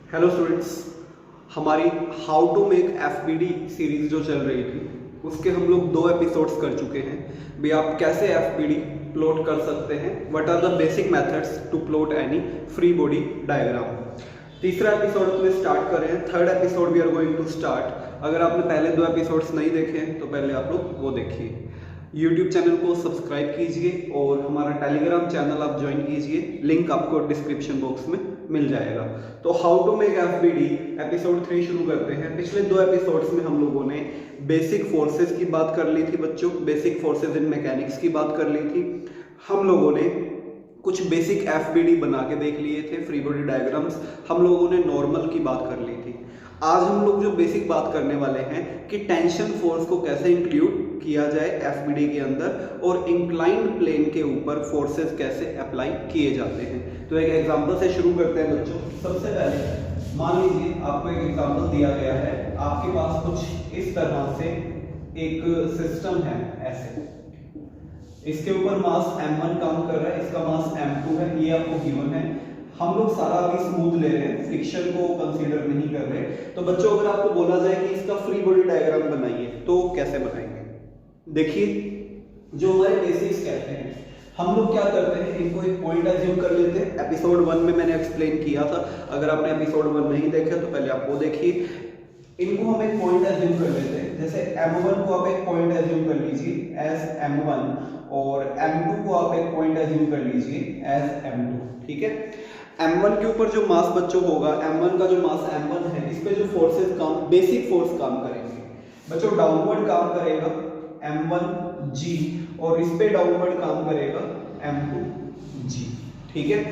Hello students, हमारी how to make FBD series जो चल रही थी उसके हम लोग 2 एपिसोड्स कर चुके हैं। भी आप कैसे एफबीडी प्लॉट कर सकते हैं, what are the basic methods to plot any free body diagram. तीसरा एपिसोड अपने स्टार्ट कर रहे हैं, third episode we are going to start. अगर आपने पहले 2 एपिसोड्स नहीं देखे हैं तो पहले आप लोग वो देखिए। यूट्यूब चैनल को सब्सक्राइब कीजिए और हमारा टेलीग्राम चैनल आप ज्वाइन कीजिए, लिंक आपको डिस्क्रिप्शन बॉक्स में मिल जाएगा। तो how to make FBD episode 3 शुरू करते हैं। पिछले 2 एपिसोड्स में हम लोगों ने बेसिक फोर्सेस की बात कर ली थी बच्चों, बेसिक फोर्सेस इन मैकेनिक्स की बात कर ली थी। हम लोगों ने कुछ बेसिक एफबीडी बना के देख लिए थे, फ्री बॉडी डायग्राम्स। हम लोगों ने नॉर्मल की बात कर ली थी। आज हम लोग जो बेसिक बात करने वाले हैं कि टेंशन फोर्स को कैसे इंक्लूड किया जाए एफबीडी के अंदर और इंक्लाइंड प्लेन के ऊपर फोर्सेस कैसे अप्लाई किए जाते हैं। तो एक एग्जांपल से शुरू करते हैं बच्चों। सबसे पहले मान लीजिए आपको एक एग्जांपल दिया गया है, आपके पास कुछ इस तरह से एक सिस्टम है ऐसे, इसके ऊपर मास m1 काम कर रहा है, इसका मास m2 है, ये आपको गिवन है। हम लोग सारा अभी स्मूथ ले रहे हैं, फ्रिक्शन को कंसीडर नहीं कर रहे। तो बच्चों अगर आपको बोला जाए कि इसका फ्री बॉडी डायग्राम बनाइए तो कैसे बनाएंगे? देखिए, जो हमारे बेसिक्स कहते हैं, हम लोग क्या करते हैं, इनको एक पॉइंट एज्यूम कर लेते हैं। एपिसोड 1 में मैंने एक्सप्लेन किया था, अगर आपने एपिसोड 1 नहीं देखा तो पहले आप वो देखिए। इनको हम एक पॉइंट एज्यूम कर लेते हैं, जैसे m1 को आप एक पॉइंट एज्यूम कर लीजिए एज m1 और m2 को आप एक पॉइंट एज्यूम कर लीजिए एज m2। ठीक है, m1 के ऊपर जो मास बच्चों होगा, m1 का जो मास m1 है, इस पे जो फोर्सेस काम, बेसिक फोर्स काम करेंगे बच्चों, डाउनवर्ड काम करेगा m1g और इस पे डाउनवर्ड काम करेगा m2g। ठीक है,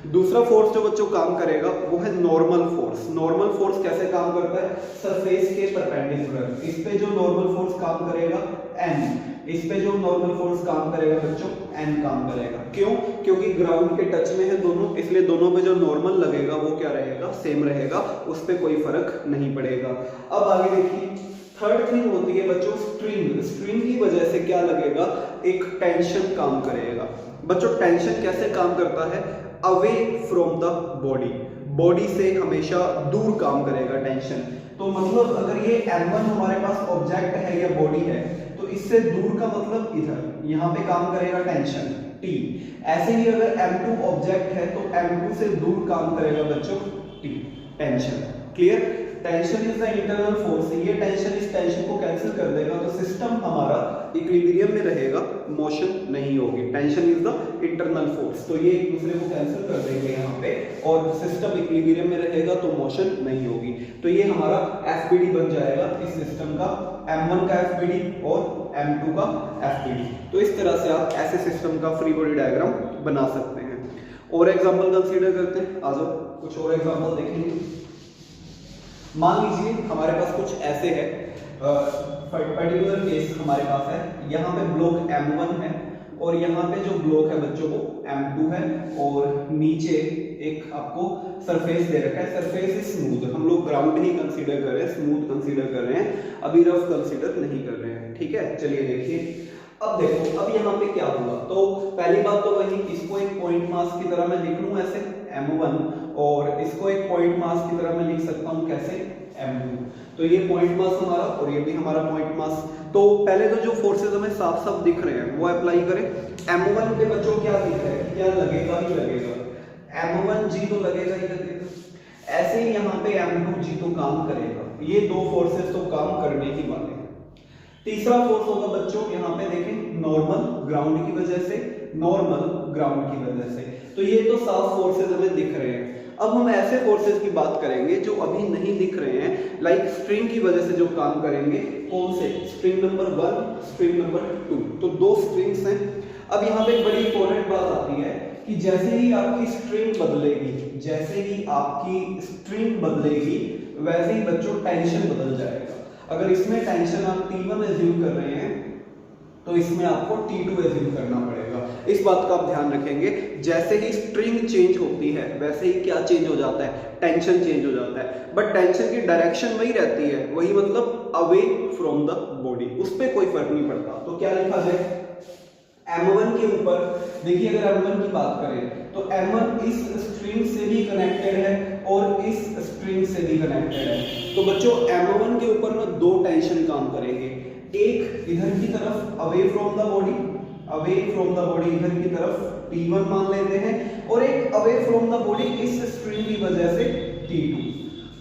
दूसरा फोर्स जो बच्चों काम करेगा वो है नॉर्मल फोर्स। नॉर्मल फोर्स कैसे काम करता है? सरफेस के परपेंडिकुलर। इस पे जो नॉर्मल फोर्स काम करेगा n, इस पे जो नॉर्मल फोर्स काम करेगा बच्चों n काम करेगा। क्यों? क्योंकि ग्राउंड के टच में है दोनों, इसलिए दोनों पे जो नॉर्मल लगेगा वो क्या रहेगा? सेम रहेगा, उस पे कोई फर्क नहीं पड़ेगा। अब आगे देखिए, थर्ड थिंग होती है बच्चों स्ट्रिंग। स्ट्रिंग की वजह से क्या लगेगा? एक टेंशन काम करेगा। बच्चों टेंशन कैसे काम करता है? Away from the body, body से हमेशा दूर काम करेगा टेंशन। तो मतलब अगर ये m1 हमारे पास ऑब्जेक्ट है या बॉडी है, तो इससे दूर का मतलब इधर, यहाँ पे काम करेगा टेंशन T। ऐसे ही अगर m2 ऑब्जेक्ट है तो m2 से दूर काम करेगा बच्चों T, tension. Clear? Tension is the internal force. ये टेंशन इस टेंशन को कैंसिल कर देगा, तो सिस्टम हमारा इक्विलिब्रियम में रहेगा, मोशन नहीं होगी। Tension is the internal force, तो ये एक दूसरे को कैंसिल कर देंगे यहाँ पे और सिस्टम इक्विलिब्रियम में रहेगा तो मोशन नहीं होगी। तो ये हमारा एफबीडी बन जाएगा इस सिस्टम का, m1 का एफबीडी और m2 का एफबीडी। तो इस तरह से आप ऐसे सिस्टम का फ्री बॉडी डायग्राम बना सकते हैं। और एग्जांपल कंसीडर करते हैं, आ जाओ कुछ और एग्जांपल देखेंगे। मान लीजिए हमारे पास कुछ ऐसे है, पर्टिकुलर केस हमारे पास है, यहाँ पे ब्लॉक m1 है और यहाँ पे जो ब्लॉक है बच्चों को m2 है और नीचे एक आपको सरफेस दे रखा है। सरफेस इज स्मूथ, हम लोग ग्राउंड ही कंसीडर कर रहे हैं, स्मूथ कंसीडर कर रहे हैं, अभी रफ कंसीडर नहीं कर रहे हैं। ठीक है, चलिए देखिए। अब देखो, अब यहाँ पे क्या हुआ, तो पहली बात तो वही, इसको एक पॉइंट मास की तरह मैं लिख लूं ऐसे m1 और इसको एक पॉइंट मास की तरह मैं लिख सकता हूं कैसे? m2। तो ये पॉइंट मास हमारा और ये भी हमारा पॉइंट मास। तो पहले तो जो फोर्सेस हमें साफ साफ दिख रहे हैं वो अप्लाई करें। m1 पे बच्चों क्या दिख रहा है? क्या लगेगा ही लगेगा, m1g तो लगेगा ही लगेगा। ऐसे ही यहाँ पे m2g तो काम करेगा। ये दो फोर्सेस तो काम करने ही वाले हैं। तीसरा फोर्स होगा बच्चों, यहाँ पे देखें, नॉर्मल ग्राउंड की वजह से, नॉर्मल ग्राउंड की वजह से। तो ये तो साफ फोर्सेस हमें दिख रहे हैं। अब हम ऐसे फोर्सेस की बात करेंगे जो अभी नहीं दिख रहे हैं, लाइक स्ट्रिंग की वजह से जो काम करेंगे। कौन से? String number 1, string number 2। तो 2 स्ट्रिंग्स हैं। अब यहाँ पे एक बड़ी इंपॉर्टेंट बात आती है कि जैसे ही आपकी स्ट्रिंग बदलेगी, जैसे ही आपकी स्ट्रिंग बदलेगी, वैसे ही बच्चों टेंशन बदल जाएगा। अगर इसमें टेंशन आप T1 एज्यूम कर रहे हैं तो इसमें आपको T2 एज्यूम करना पड़ेगा। इस बात का आप ध्यान रखेंगे। जैसे ही स्ट्रिंग चेंज होती है वैसे ही क्या चेंज हो जाता है? टेंशन चेंज हो जाता है। बट टेंशन की डायरेक्शन वही रहती है, वही मतलब अवे फ्रॉम द बॉडी, उस पर कोई फर्क नहीं पड़ता। तो क्या लिखा जाए? m1 के ऊपर देखिए, अगर m1 की बात करें तो m1 इस स्ट्रिंग से भी कनेक्टेड है और इस से भी कनेक्टेड है। तो बच्चों M1 के ऊपर ना दो टेंशन काम करेंगे, एक इधर की तरफ away from the body, away from the body इधर की तरफ T1 मान लेते हैं, और एक अवे फ्रॉम द बॉडी इस स्ट्रिंग की वजह से T2।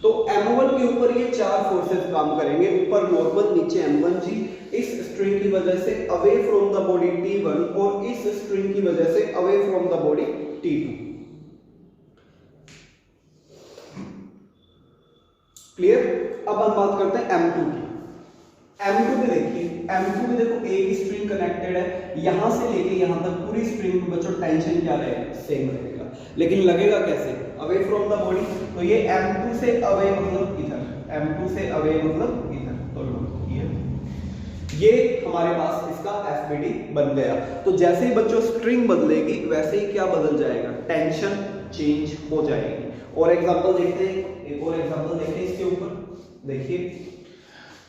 तो M1 के ऊपर ये चार फोर्सेस काम करेंगे, ऊपर नॉर्मल, नीचे M1G, इस स्ट्रिंग की वजह से away from the body T1, और इस स्ट्रिंग की वजह से away from the body T2। Clear? अब हम बात करते हैं M2 की। M2 में देखिए, M2 में देखो एक स्ट्रिंग कनेक्टेड है, यहां से लेके यहां तक पूरी स्ट्रिंग में बच्चों टेंशन क्या रहेगा? सेम रहेगा, लेकिन लगेगा कैसे? Away from the body. तो ये M2 से अवे मतलब इधर, M2 से अवे मतलब इधर, तो ये हमारे पास इसका FBD बन गया। तो जैसे ही बच्चों स्ट्रिंग बदलेगी वैसे ही क्या बदल जाएगा? टेंशन चेंज हो जाएगी। और एग्जांपल देखते हैं, एक और एग्जांपल देखते हैं इसके ऊपर। देखिए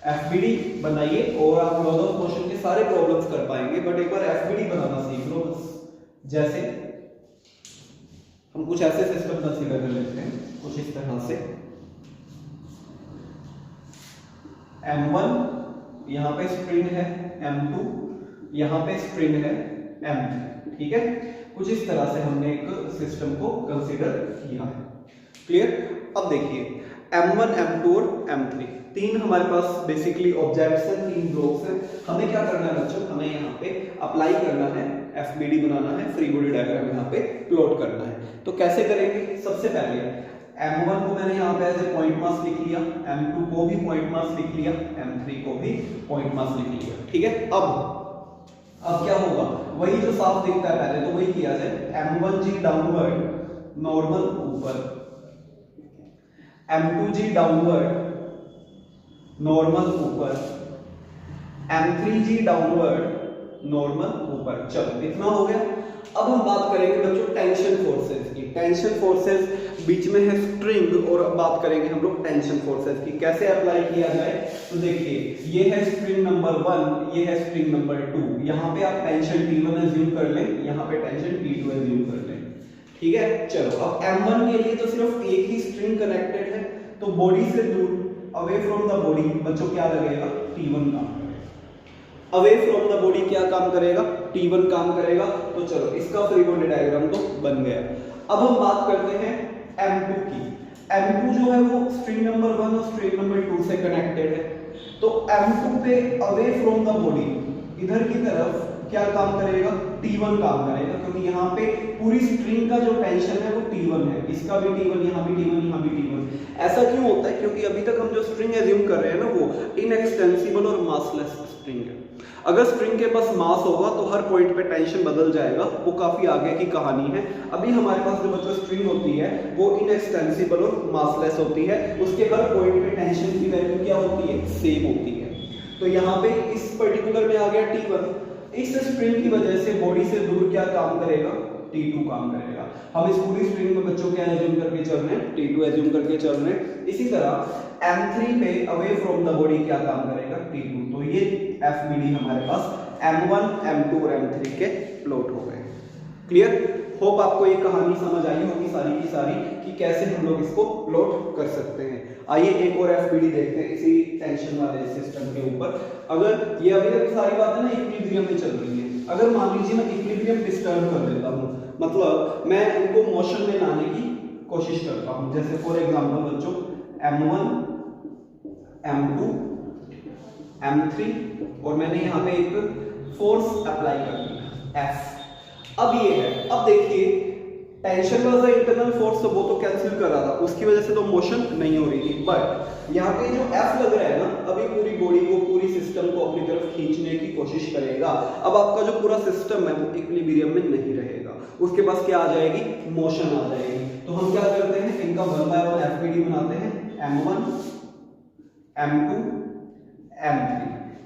FBD बनाइए और आप लॉ ऑफ मोशन के सारे प्रॉब्लम्स कर पाएंगे, बट एक बार FBD बनाना सीख लो बस। जैसे हम कुछ ऐसे सिस्टम कंसीडर कर लेते हैं, कुछ इस तरह से M1 यहाँ पे स्ट्रिंग है, M2 यहाँ पे स्ट्रिंग है, M3, ठीक है। कुछ इस तरह से हमने एक सिस्टम को कंसीडर किया है। क्लियर? अब देखिए M1, M2 और M3 तीन हमारे पास बेसिकली ऑब्जेक्ट्स हैं, तीन ब्लॉक्स हैं। हमें क्या करना है बच्चों? हमें यहाँ पे अप्लाई करना है, FBD बनाना है, फ्री बॉडी डायग्राम यहाँ पे प्लॉट करना है। तो कैसे करेंगे? सबसे पहले M1 को मैंने यहाँ पे एज ए पॉइंट मास लिख लिया, M2 को भी पॉइंट मास लिख लिया, M3 को भी पॉइंट मास लिख लिया, ठीक है। अब क्या होगा? वही जो साफ दिखता है पहले तो वही किया जाए। M1G डाउनवर्ड नॉर्मल ऊपर, M2G डाउनवर्ड नॉर्मल ऊपर, M3G डाउनवर्ड नॉर्मल ऊपर। चलो इतना हो गया। अब हम बात करेंगे बच्चों टेंशन फोर्सेस की। टेंशन फोर्सेस बीच में है स्ट्रिंग, और अब बात करेंगे हम लोग टेंशन फोर्सेस की, कैसे अप्लाई किया जाए। तो देखिए ये है स्ट्रिंग नंबर 1, ये है स्ट्रिंग नंबर 2। यहाँ पे आप टेंशन T1 एज्यूम कर लें, यहाँ पे टेंशन T2 एज्यूम कर लें, ठीक है। चलो अब M1 के लिए तो सिर्फ एक ही स्ट्रिंग कनेक्टेड है, तो बॉडी से दूर अवे फ्रॉम द बॉडी बच्चों क्या लगेगा? T1 काम करेगा। अवे फ्रॉम द बॉडी क्या काम करेगा? T1 काम करेगा। तो चलो इसका फ्री बॉडी डायग्राम तो बन गया। अब हम बात करते हैं M2 की। M2 जो है वो स्ट्रिंग नंबर 1 और स्ट्रिंग नंबर 2 से कनेक्टेड है। तो M2 पे अवे फ्रॉम द बॉडी इधर की तरफ क्या काम करेगा? T1 काम करेगा, क्योंकि यहाँ पे पूरी स्ट्रिंग का जो टेंशन है वो T1 है, इसका भी T1, यहाँ भी T1, यहाँ भी T1। ऐसा क्यों होता है? क्योंकि अभी तक हम जो स्ट्रिंग एज्यूम कर रहे हैं ना वो इनएक्सटेंसिबल और मासलेस स्ट्रिंग है। अगर स्ट्रिंग के पास मास होगा तो हर पॉइंट पे टेंशन बदल जाएगा, वो काफी आगे की कहानी है। अभी हमारे पास जो बच्चों स्ट्रिंग होती है वो इनएक्सटेंसिबल और मासलेस होती है, उसके हर पॉइंट पे टेंशन की वैल्यू क्या होती है? सेम होती है। तो यहाँ पे इस पर्टिकुलर में आ गया T1, इस स्ट्रिंग की वजह से बॉडी से दूर क्या काम करेगा? T2 काम करेगा। हम इस पूरी स्ट्रिंग में बच्चों क्या एज्यूम करके चल रहे हैं? T2 एज्यूम करके चल रहे हैं। इसी तरह M3 पे अवे फ्रॉम द बॉडी क्या काम करेगा? T2। तो ये FBD हमारे पास M1, M2 और M3 के प्लॉट हो गए। क्लियर? होप आपको ये कहानी समझ आई होगी सारी की सारी कि कैसे हम लोग इसको प्लॉट कर सकते हैं। आइए एक और FBD देखते हैं इसी टेंशन वाले सिस्टम के ऊपर। अगर ये अभी तक सारी बातें ना इक्विलिब्रियम में चल रही है, अगर मान लीजिए मैं इक्विलिब्रियम डिस्टर्ब कर देता हूँ, मतलब मैं इनको मोशन में लाने की कोशिश करता हूँ। जैसे फॉर एग्जांपल बच्चों M1, M2, M3 और मैंने यहाँ पे एक फोर्स अप्लाई कर दिया F। अब ये है, अब देखिए tension was the internal force, तो वो तो कैंसिल कर रहा था, उसकी वजह से तो मोशन नहीं हो रही थी। बट यहाँ पे जो F लग रहा है ना, अभी पूरी बॉडी को, पूरी सिस्टम को अपनी तरफ खींचने की कोशिश करेगा। अब आपका जो पूरा सिस्टम है वो इक्विलिब्रियम में नहीं रहेगा, उसके पास क्या आ जाएगी? मोशन आ जाएगी। तो हम क्या करते हैं, इनका 1 बाय 1 FBD बनाते हैं, M1, M2, M3,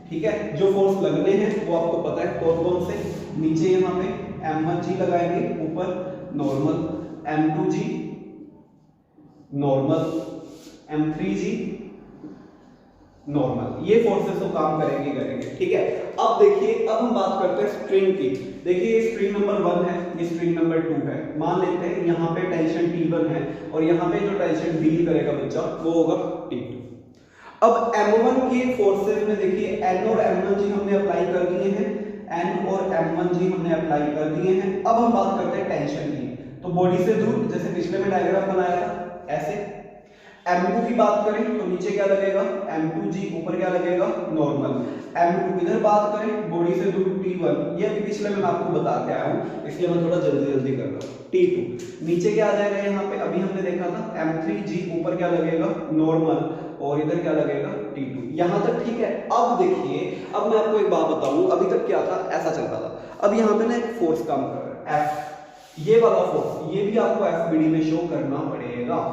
ठीक है। जो फोर्स लगने हैं वो आपको पता है कौन कौन से। नीचे यहाँ पे M1G लगाएंगे, ऊपर normal, M2G normal, M3G normal. ये फोर्सेस तो काम करेंगे, ठीक है। अब देखिए, अब हम बात करते हैं स्ट्रिंग की। देखिए स्ट्रिंग नंबर 1 है, ये स्ट्रिंग नंबर 2 है। मान लेते हैं यहाँ पे टेंशन T1 है और यहाँ पे जो टेंशन डील करेगा बच्चा वो होगा T2। अब M1 के फोर्सेस में देखिए N और M1 जी हमने अप्लाई कर दिए हैं, N और M1 जी हमने अप्लाई कर दिए हैं। अब हम बात करते हैं टेंशन की। तो बॉडी से दूर, जैसे पिछले में डायग्राम बनाया था ऐसे। M2 की बात करें तो नीचे क्या लगेगा M2 जी, ऊपर क्या लगेगा नॉर्मल। M2 इधर बात करें बॉडी से दूर T1, ये अभी पिछले में मैं आपको बता के आया हूं इसलिए मैं थोड़ा जल्दी जल्दी कर रहा हूं। T2 नीचे क्या आ जाएगा, यहाँ पे अभी हमने देखा था M3 जी, ऊपर क्या लगेगा नॉर्मल और इधर क्या लगेगा T2। यहां तक ठीक है। अब देखिए, अब मैं आपको एक बात बताऊं, अभी तक क्या था ऐसा चलता था, अब यहाँ पे ना एक फोर्स काम कर रहा है F, ये वाला फोर्स, ये भी आपको FBD में शो करना पड़ेगा।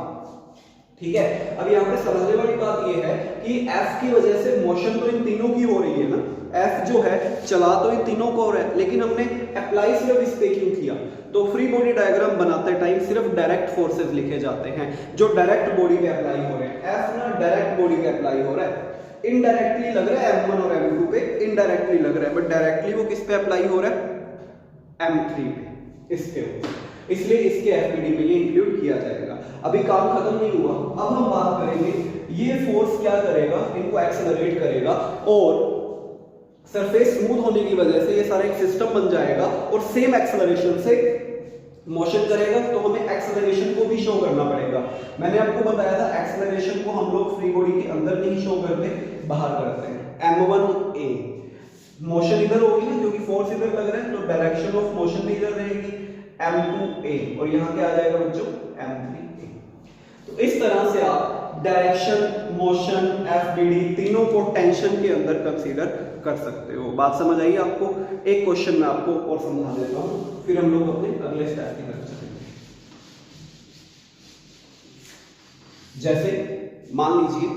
ठीक है। अब यहाँ पे समझने वाली बात ये है कि F की वजह से मोशन तो इन तीनों की हो रही है ना, F जो है चला तो इन तीनों को हो रहा है, लेकिन हमने अप्लाई सिर्फ इस पे क्यों किया? तो फ्री बॉडी डायग्राम बनाते टाइम सिर्फ डायरेक्ट फोर्सेस लिखे जाते हैं जो डायरेक्ट बॉडी पे अप्लाई हो रहे हैं। F ना डायरेक्ट बॉडी पे अप्लाई हो रहा है, इनडायरेक्टली लग रहा है M1 और M2 पे, इनडायरेक्टली लग रहा है, बट डायरेक्टली वो किस पे अप्लाई हो रहा है M3 पे, इसके ऊपर, इसलिए इसके FBD में ये इंक्लूड किया जाएगा। अभी काम खत्म नहीं हुआ, अब हम बात करेंगे ये फोर्स क्या करेगा, इनको एक्सेलरेट करेगा और सरफेस स्मूथ होने की वजह से ये सारा एक सिस्टम बन जाएगा और सेम एक्सेलरेशन से मोशन करेगा, तो हमें एक्सेलरेशन को भी शो करना पड़ेगा। मैंने आपको बताया था एक्सेलरेशन को हम लोग फ्री बॉडी के अंदर नहीं शो करते, बाहर करते हैं। M1A मोशन इधर होगी ना, क्योंकि फोर्स इधर लग रहा है तो डायरेक्शन ऑफ मोशन भी इधर रहेगी M2A और यहाँ क्या आ जाएगा बच्चों M3A। तो इस तरह से आप डायरेक्शन, मोशन, FBD तीनों को टेंशन के अंदर कंसीडर कर सकते हो। बात समझ आई आपको? एक क्वेश्चन मैं आपको और समझा देता हूँ, फिर हम लोग अपने अगले स्टेप की तरफ चलेंगे। जैसे मान लीजिए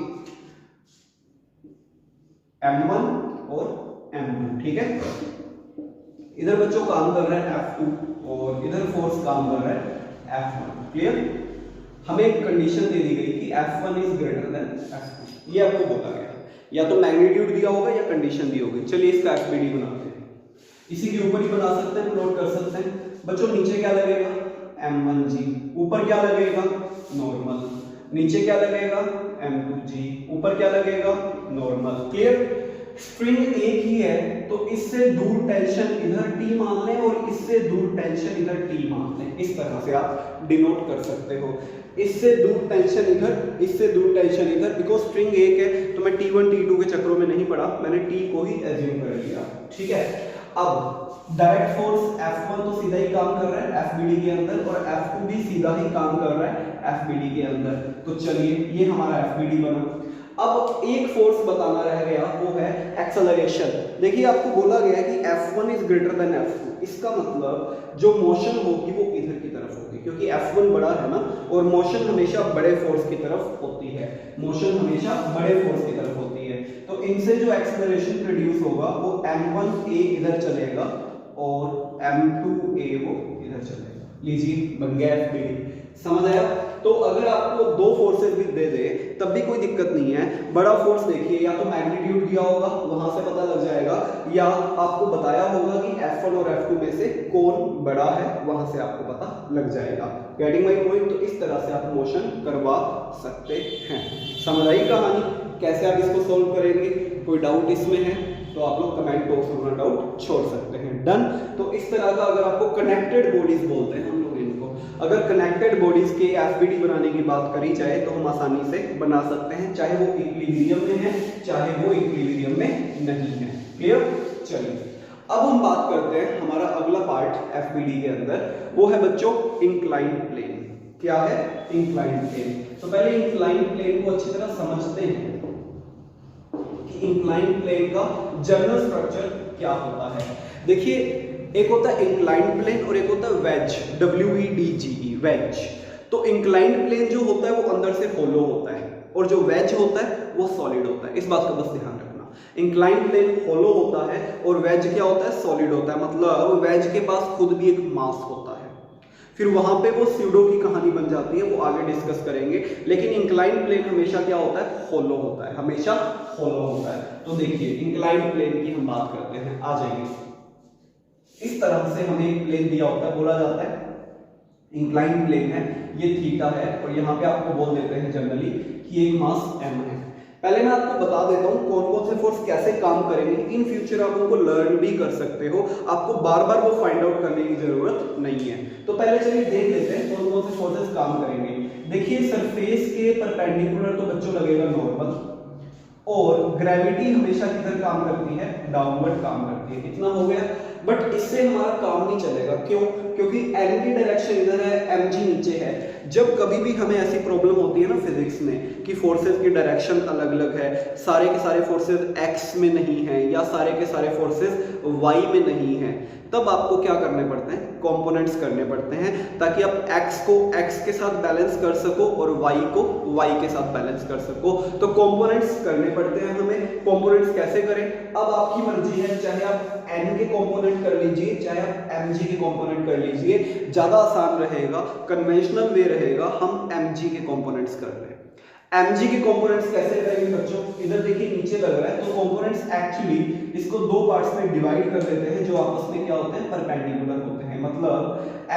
M1 और M2, ठीक है, इधर बच्चों काम कर रहा है F2 और इधर फोर्स काम कर रहा है F1। क्लियर? हमें एक कंडीशन दे दी गई कि F1 is greater than F2, ये आपको बोला गया, या तो मैग्नीट्यूड दिया होगा या कंडीशन दी होगी। चलिए इसका FBD बनाते हैं, इसी के ऊपर ही बना सकते हैं, प्लॉट कर सकते हैं। बच्चों नीचे क्या लगेगा M1G, ऊपर क्या लगेगा नॉर्मल, नीचे क्या लगेगा M2G, ऊपर क्या लगेगा नॉर्मल। क्लियर? स्ट्रिंग एक ही है तो इससे दूर टेंशन इधर T मान लें और इससे दूर टेंशन इधर T मान लें, इस तरह से आप डिनोट कर सकते हो। इससे दूर टेंशन इधर, इससे दूर टेंशन इधर, बिकॉज स्ट्रिंग एक है तो मैं T1 T2 के चक्रों में नहीं पड़ा, मैंने T को ही एज्यूम कर लिया। ठीक है। अब डायरेक्ट फोर्स F1 तो सीधा ही काम कर रहा है FBD के अंदर और F2 भी सीधा ही काम कर रहा है FBD के अंदर। तो चलिए ये हमारा FBD बना। अब एक फोर्स बताना रह गया, वो है एक्सेलरेशन। देखिए आपको बोला गया है कि F1 is greater than F2, इसका मतलब जो मोशन होगी वो इधर की तरफ होगी, क्योंकि F1 बड़ा है ना, और मोशन हमेशा बड़े फोर्स की तरफ होती है, मोशन हमेशा बड़े फोर्स की तरफ होती है। तो इनसे जो एक्सेलरेशन प्रोड्यूस होगा वो M1A इधर चलेगा और M2A वो इधर चलेगा। लीजिए बन गया FBD। समझ आया? तो अगर आपको दो फोर्सेस भी दे दे तब भी कोई दिक्कत नहीं है। बड़ा फोर्स देखिए, या तो मैग्नीट्यूड दिया होगा वहां से पता लग जाएगा, या आपको बताया होगा कि F1 और F2 में से कौन बड़ा है, वहां से आपको पता लग जाएगा। Getting my point? तो इस तरह से आप मोशन करवा सकते हैं। समझ आई कहानी? कैसे आप इसको सोल्व करेंगे? कोई डाउट इसमें है तो आप लोग कमेंट बॉक्स में अपना डाउट छोड़ सकते हैं। डन? तो इस तरह का अगर आपको कनेक्टेड बॉडीज बोलते हैं हम लोग इनको, अगर कनेक्टेड बॉडीज के FBD बनाने की बात करी जाए तो हम आसानी से बना सकते हैं, चाहे वो इक्विलिब्रियम में है चाहे वो इक्विलिब्रियम में नहीं है। क्लियर? चलिए अब हम बात करते हैं, हमारा अगला पार्ट FBD के अंदर वो है बच्चों इंक्लाइंड प्लेन। क्या है? Inclined plane. तो पहले इंक्लाइंड प्लेन को अच्छी तरह समझते हैं कि इंक्लाइंड प्लेन का जनरल स्ट्रक्चर क्या होता है। देखिए एक होता है इंक्लाइंड प्लेन और एक होता है वेज, WEDGE, वेज। तो इंक्लाइंड प्लेन जो होता है वो अंदर से होलो होता है और जो वेज होता है वो सॉलिड होता है। इस बात का बस ध्यान रखना, इंक्लाइंड प्लेन होलो होता है और वेज क्या होता है? सॉलिड होता है। मतलब वेज के पास खुद भी एक मास होता है। फिर वहां पे वो स्यूडो की कहानी बन जाती है, वो आगे डिस्कस करेंगे। लेकिन इंक्लाइन प्लेन हमेशा क्या होता है, होलो होता है, हमेशा होलो होता है। तो देखिए इंक्लाइन प्लेन की हम बात करते हैं, आ जाइए। इस तरह से हमें एक प्लेन दिया होता है, बोला जाता है इंक्लाइन प्लेन है, ये थीटा है, और यहाँ पे आपको बोल देते हैं जनरली कि एक मास m है। पहले मैं आपको बता देता हूँ कौन कौन से फोर्स कैसे काम करेंगे, इन फ्यूचर आप उनको लर्न भी कर सकते हो, आपको बार बार वो फाइंड आउट करने की जरूरत नहीं है। तो पहले चलिए देख लेते हैं कौन कौन से फोर्सेस काम करेंगे। देखिए सरफेस के परपेंडिकुलर तो बच्चों लगेगा नॉर्मल, और ग्रेविटी हमेशा किधर काम करती है, डाउनवर्ड काम करती है। इतना हो गया, बट इससे हमारा काम नहीं चलेगा। क्यों? क्योंकि एन की डायरेक्शन इधर है, mg नीचे है। जब कभी भी हमें ऐसी प्रॉब्लम होती है ना फिजिक्स में कि फोर्सेस की डायरेक्शन अलग अलग है, सारे के सारे फोर्सेस x में नहीं है या सारे के सारे फोर्सेस y में नहीं है, तब आपको क्या करने पड़ते हैं, कंपोनेंट्स करने पड़ते हैं, ताकि आप x को x के साथ बैलेंस कर सको और y को y के साथ बैलेंस कर सको। तो कंपोनेंट्स करने पड़ते हैं हमें। कंपोनेंट्स कैसे करें, अब आपकी मर्जी है, चाहे आप n के कंपोनेंट कर लीजिए, चाहे आप mg के कंपोनेंट कर लीजिए, ज्यादा आसान रहेगा, कन्वेंशनल वे रहेगा, हम mg के कंपोनेंट्स कर रहे हैं। mg के कंपोनेंट्स कैसे करेंगे बच्चों, इधर देखिए नीचे लग रहा है, तो कंपोनेंट्स एक्चुअली इसको दो पार्ट्स में डिवाइड कर देते हैं जो आपस में क्या होते हैं, परपेंडिकुलर होते हैं। मतलब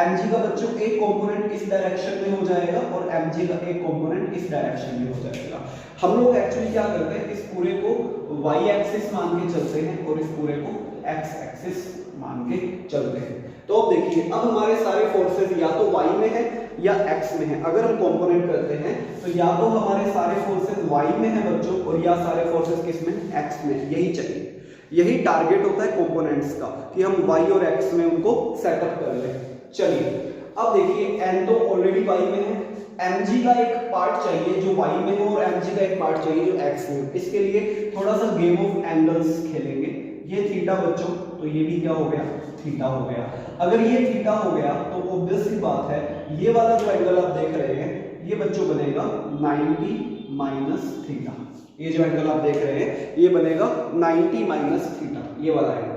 mg का बच्चों एक कंपोनेंट इस डायरेक्शन में हो जाएगा और mg का एक कंपोनेंट इस डायरेक्शन में हो जाएगा। हम लोग एक्चुअली क्या करते हैं, इस पूरे को y एक्सिस मान के चलते हैं और इस पूरे को x एक्सिस मान के चलते हैं। तो अब देखिए, अब हमारे सारे फोर्सेस या तो y में है या x में है। अगर हम कंपोनेंट करते हैं तो या तो हमारे सारे फोर्सेस y में है बच्चों, और या सारे फोर्सेस किस में, x में। यही चाहिए, यही टारगेट होता है कंपोनेंट्स का कि हम y और x में उनको सेटअप कर लें। चलिए अब देखिए, n तो ऑलरेडी y में है, mg का एक पार्ट चाहिए जो y में हो और mg का एक पार्ट चाहिए जो x में हो। इसके लिए थोड़ा सा गेम ऑफ एंगल्स खेलेंगे। ये थीटा बच्चों, तो ये भी क्या हो गया, थीटा हो गया। अगर ये थीटा हो गया तो ऑब्वियस सी बात है, ये वाला जो एंगल आप देख रहे हैं ये बच्चों बनेगा 90 माइनस थीटा। ये जो एंगल आप देख रहे हैं ये बनेगा 90 माइनस थीटा, ये वाला एंगल।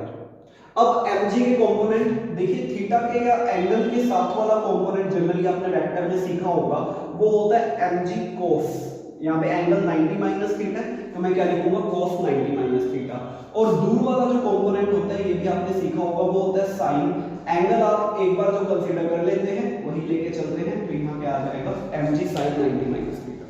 अब mg के कंपोनेंट देखिए, थीटा के या एंगल के साथ वाला कंपोनेंट जनरली आपने वेक्टर में सीखा होगा, वो होता है mg cos। यहाँ पे एंगल 90 माइनस थीटा है, तो मैं क्या लिखूंगा, cos 90 माइनस थीटा। और दूर वाला जो कंपोनेंट होता है, ये भी आपने सीखा होगा, वो होता है साइन। एंगल आप एक बार जो कंसीडर कर लेते हैं वही लेके चलते हैं, तो यहाँ पे आ जाएगा mg sin 90 minus theta.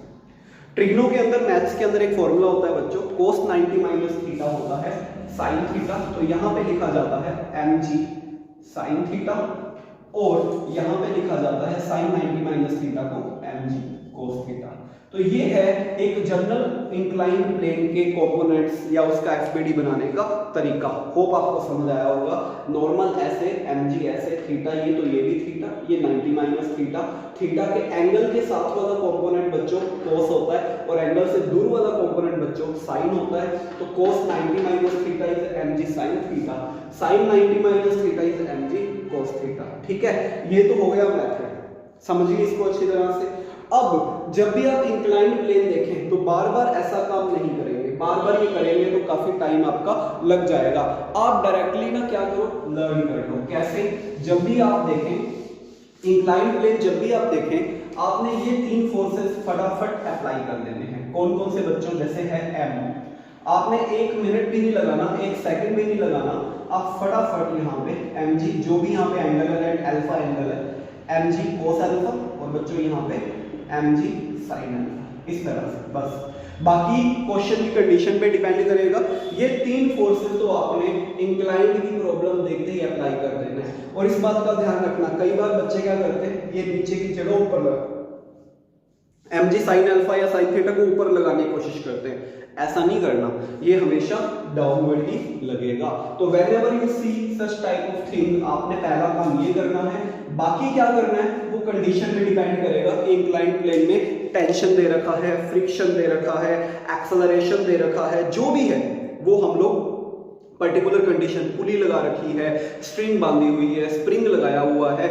Trigno के अंदर, मैथ्स के अंदर एक फॉर्मूला होता है बच्चों, cos 90 माइनस थीटा होता है sin थीटा। तो यहाँ पे लिखा जाता है mg sin थीटा, और यहाँ पे लिखा जाता है sin 90 माइनस थीटा को mg cos थीटा। तो ये है एक जनरल इंक्लाइन प्लेन के कंपोनेंट्स या उसका एफबीडी बनाने का तरीका। होप आपको समझ आया होगा। नॉर्मल ऐसे, mg ऐसे, थीटा ये, तो ये भी थीटा, ये 90 माइनस थीटा। थीटा के एंगल के साथ वाला कंपोनेंट बच्चों cos होता है, और एंगल से दूर वाला कंपोनेंट बच्चों sin होता है। तो cos 90 minus theta is mg sin theta, sin 90 minus theta is mg cos theta. ठीक है, ये तो हो गया मेथड, समझिए इसको अच्छी तरह से। अब जब भी आप इंक्लाइन प्लेन देखें तो बार बार ऐसा काम नहीं करेंगे, बार बार ये करेंगे तो काफी टाइम आपका लग जाएगा। आप डायरेक्टली ना क्या करो, लर्न कर लो। कैसे? जब भी आप देखें इंक्लाइन प्लेन, जब भी आप देखें, आपने ये तीन फोर्सेस फटाफट अप्लाई कर देने हैं। कौन कौन से बच्चों? जैसे है m, आपने 1 मिनट भी नहीं लगाना, 1 सेकंड भी नहीं लगाना, आप फटाफट यहाँ पे mg, जो भी यहाँ पे एंगल है, अल्फा एंगल है, mg cos अल्फा, और बच्चों यहाँ पे mg sin अल्फा, इस तरह से। बस बाकी क्वेश्चन की कंडीशन पे डिपेंड करेगा। ये तीन फोर्सेस तो आपने इंक्लाइंड की प्रॉब्लम देखते ही अप्लाई कर देना है। और इस बात का ध्यान रखना, कई बार बच्चे क्या करते हैं, ये नीचे की जगह ऊपर लगा, mg sin अल्फा या sin थीटा को ऊपर लगाने की कोशिश करते हैं। ऐसा नहीं करना, ये हमेशा डाउनवर्ड ही लगेगा। तो whenever you see such type of thing, आपने पहला काम ये करना है। बाकी क्या करना है वो कंडीशन पे डिपेंड करेगा कि इंक्लाइन प्लेन में टेंशन दे रखा है, फ्रिक्शन दे रखा है, एक्सेलरेशन दे रखा है, जो भी है वो हम लोग पर्टिकुलर कंडीशन, पुली लगा रखी है, स्ट्रिंग बांधी हुई है, स्प्रिंग लगाया हुआ है,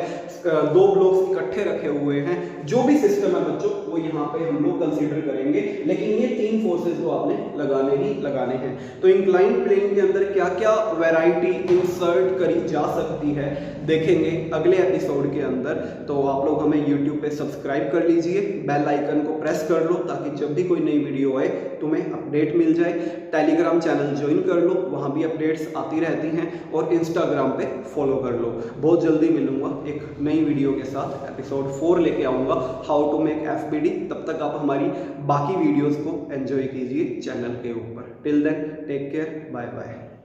2 ब्लॉक्स इकट्ठे रखे हुए हैं, जो भी सिस्टम है बच्चों वो यहाँ पे हम लोग कंसीडर करेंगे, लेकिन ये 3 फोर्सेस तो आपने लगाने ही लगाने हैं। तो इंक्लाइन प्लेन के अंदर क्या क्या वैरायटी इंसर्ट करी जा सकती है देखेंगे अगले एपिसोड के अंदर। तो आप लोग हमें यूट्यूब पे सब्सक्राइब कर लीजिए, बेल आइकन को प्रेस कर लो ताकि जब भी कोई नई वीडियो आए तुम्हें अपडेट मिल जाए। टेलीग्राम चैनल ज्वाइन कर लो, वहाँ भी अपडेट्स आती रहती हैं, और इंस्टाग्राम पे फॉलो कर लो। बहुत जल्दी मिलूंगा एक नई वीडियो के साथ, एपिसोड 4 लेके आऊँगा, हाउ टू मेक एफबीडी। तब तक आप हमारी बाकी वीडियोज़ को एंजॉय कीजिए चैनल के ऊपर। Till then take care, bye bye.